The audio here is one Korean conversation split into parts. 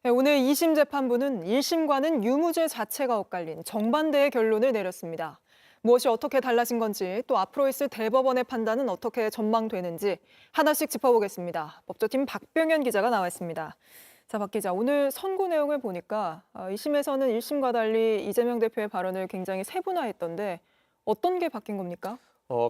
네, 오늘 2심 재판부는 1심과는 유무죄 자체가 엇갈린 정반대의 결론을 내렸습니다. 무엇이 어떻게 달라진 건지, 또 앞으로 있을 대법원의 판단은 어떻게 전망되는지 하나씩 짚어보겠습니다. 법조팀 박병현 기자가 나와 있습니다. 자, 박 기자, 오늘 선고 내용을 보니까 2심에서는 1심과 달리 이재명 대표의 발언을 굉장히 세분화했던데 어떤 게 바뀐 겁니까?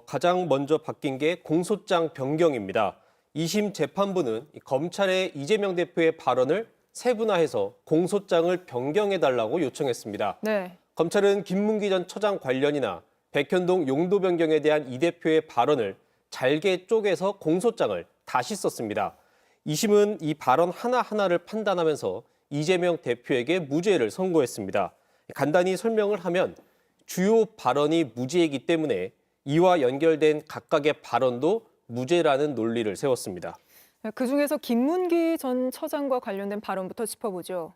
가장 먼저 바뀐 게 공소장 변경입니다. 2심 재판부는 검찰의 이재명 대표의 발언을 세분화해서 공소장을 변경해달라고 요청했습니다. 네. 검찰은 김문기 전 처장 관련이나 백현동 용도 변경에 대한 이 대표의 발언을 잘게 쪼개서 공소장을 다시 썼습니다. 2심은 이 발언 하나하나를 판단하면서 이재명 대표에게 무죄를 선고했습니다. 간단히 설명을 하면 주요 발언이 무죄이기 때문에 이와 연결된 각각의 발언도 무죄라는 논리를 세웠습니다. 그중에서 김문기 전 처장과 관련된 발언부터 짚어보죠.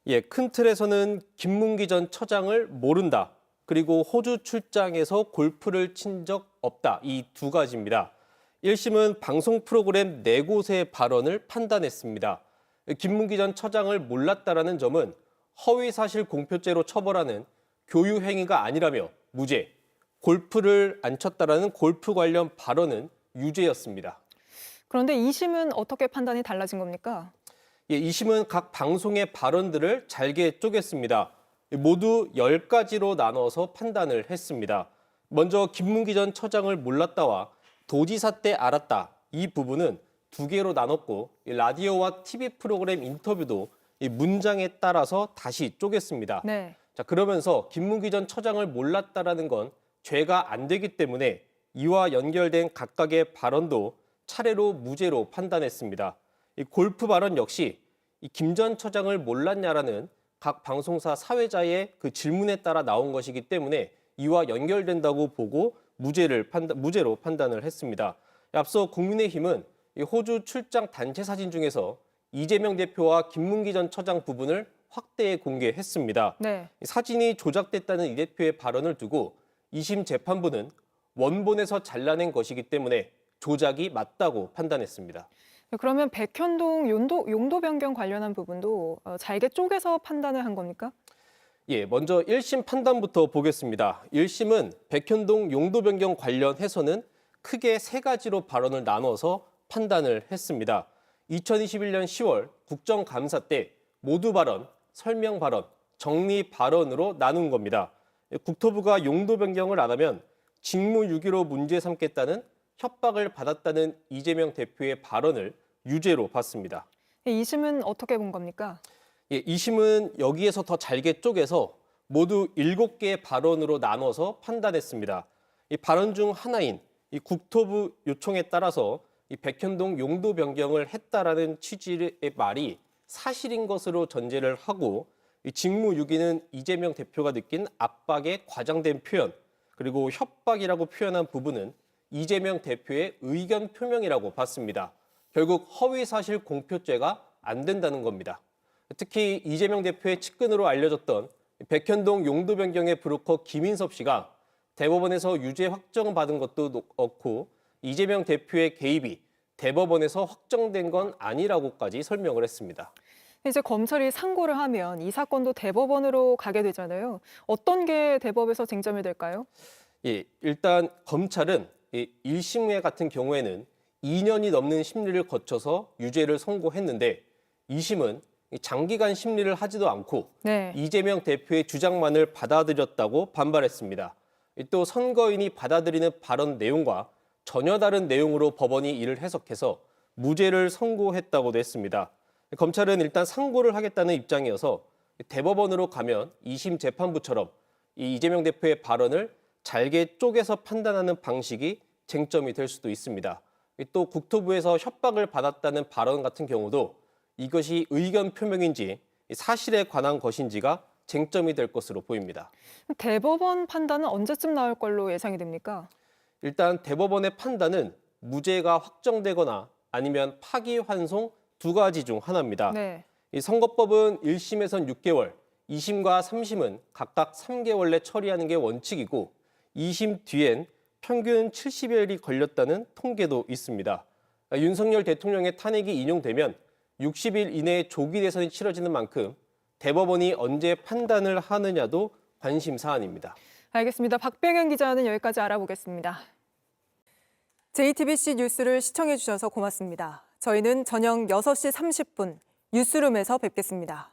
예, 큰 틀에서는 김문기 전 처장을 모른다. 그리고 호주 출장에서 골프를 친 적 없다. 이 두 가지입니다. 1심은 방송 프로그램 4곳의 발언을 판단했습니다. 김문기 전 처장을 몰랐다라는 점은 허위사실 공표죄로 처벌하는 교유 행위가 아니라며 무죄, 골프를 안 쳤다라는 골프 관련 발언은 유죄였습니다. 그런데 2심은 어떻게 판단이 달라진 겁니까? 예, 2심은 각 방송의 발언들을 잘게 쪼갰습니다. 모두 10가지로 나눠서 판단을 했습니다. 먼저 김문기 전 처장을 몰랐다와 도지사 때 알았다. 이 부분은 2개로 나눴고 라디오와 TV 프로그램 인터뷰도 이 문장에 따라서 다시 쪼갰습니다. 네. 자, 그러면서 김문기 전 처장을 몰랐다라는 건 죄가 안 되기 때문에 이와 연결된 각각의 발언도 차례로 무죄로 판단했습니다. 이 골프 발언 역시 김 전 처장을 몰랐냐라는 각 방송사 사회자의 그 질문에 따라 나온 것이기 때문에 이와 연결된다고 보고 무죄로 판단을 했습니다. 앞서 국민의힘은 이 호주 출장 단체 사진 중에서 이재명 대표와 김문기 전 처장 부분을 확대 공개했습니다. 네. 사진이 조작됐다는 이 대표의 발언을 두고 2심 재판부는 원본에서 잘라낸 것이기 때문에 조작이 맞다고 판단했습니다. 그러면 백현동 용도 변경 관련한 부분도 잘게 쪼개서 판단을 한 겁니까? 예, 먼저 1심 판단부터 보겠습니다. 1심은 백현동 용도 변경 관련해서는 크게 3가지로 발언을 나눠서 판단을 했습니다. 2021년 10월 국정감사 때 모두 발언, 설명 발언, 정리 발언으로 나눈 겁니다. 국토부가 용도 변경을 안 하면 직무유기로 문제 삼겠다는 협박을 받았다는 이재명 대표의 발언을 유죄로 봤습니다. 2심은 어떻게 본 겁니까? 예, 2심은 여기에서 더 잘게 쪼개서 모두 7개의 발언으로 나눠서 판단했습니다. 이 발언 중 하나인 이 국토부 요청에 따라서 이 백현동 용도 변경을 했다라는 취지의 말이 사실인 것으로 전제를 하고 이 직무유기는 이재명 대표가 느낀 압박에 과장된 표현, 그리고 협박이라고 표현한 부분은 이재명 대표의 의견 표명이라고 봤습니다. 결국 허위사실 공표죄가 안 된다는 겁니다. 특히 이재명 대표의 측근으로 알려졌던 백현동 용도 변경의 브로커 김인섭 씨가 대법원에서 유죄 확정받은 것도 없고 이재명 대표의 개입이 대법원에서 확정된 건 아니라고까지 설명을 했습니다. 이제 검찰이 상고를 하면 이 사건도 대법원으로 가게 되잖아요. 어떤 게 대법에서 쟁점이 될까요? 예, 일단 검찰은 1심회 같은 경우에는 2년이 넘는 심리를 거쳐서 유죄를 선고했는데 2심은 장기간 심리를 하지도 않고 네. 이재명 대표의 주장만을 받아들였다고 반발했습니다. 또 선거인이 받아들이는 발언 내용과 전혀 다른 내용으로 법원이 이를 해석해서 무죄를 선고했다고도 했습니다. 검찰은 일단 상고를 하겠다는 입장이어서 대법원으로 가면 2심 재판부처럼 이 이재명 대표의 발언을 잘게 쪼개서 판단하는 방식이 쟁점이 될 수도 있습니다. 또 국토부에서 협박을 받았다는 발언 같은 경우도 이것이 의견 표명인지 사실에 관한 것인지가 쟁점이 될 것으로 보입니다. 대법원 판단은 언제쯤 나올 걸로 예상이 됩니까? 일단 대법원의 판단은 무죄가 확정되거나 아니면 파기환송 2가지 중 하나입니다. 네. 이 선거법은 1심에선 6개월, 2심과 3심은 각각 3개월 내 처리하는 게 원칙이고 2심 뒤엔 평균 70여일이 걸렸다는 통계도 있습니다. 윤석열 대통령의 탄핵이 인용되면 60일 이내에 조기 대선이 치러지는 만큼 대법원이 언제 판단을 하느냐도 관심 사안입니다. 알겠습니다. 박병현 기자는 여기까지 알아보겠습니다. JTBC 뉴스를 시청해 주셔서 고맙습니다. 저희는 저녁 6시 30분 뉴스룸에서 뵙겠습니다.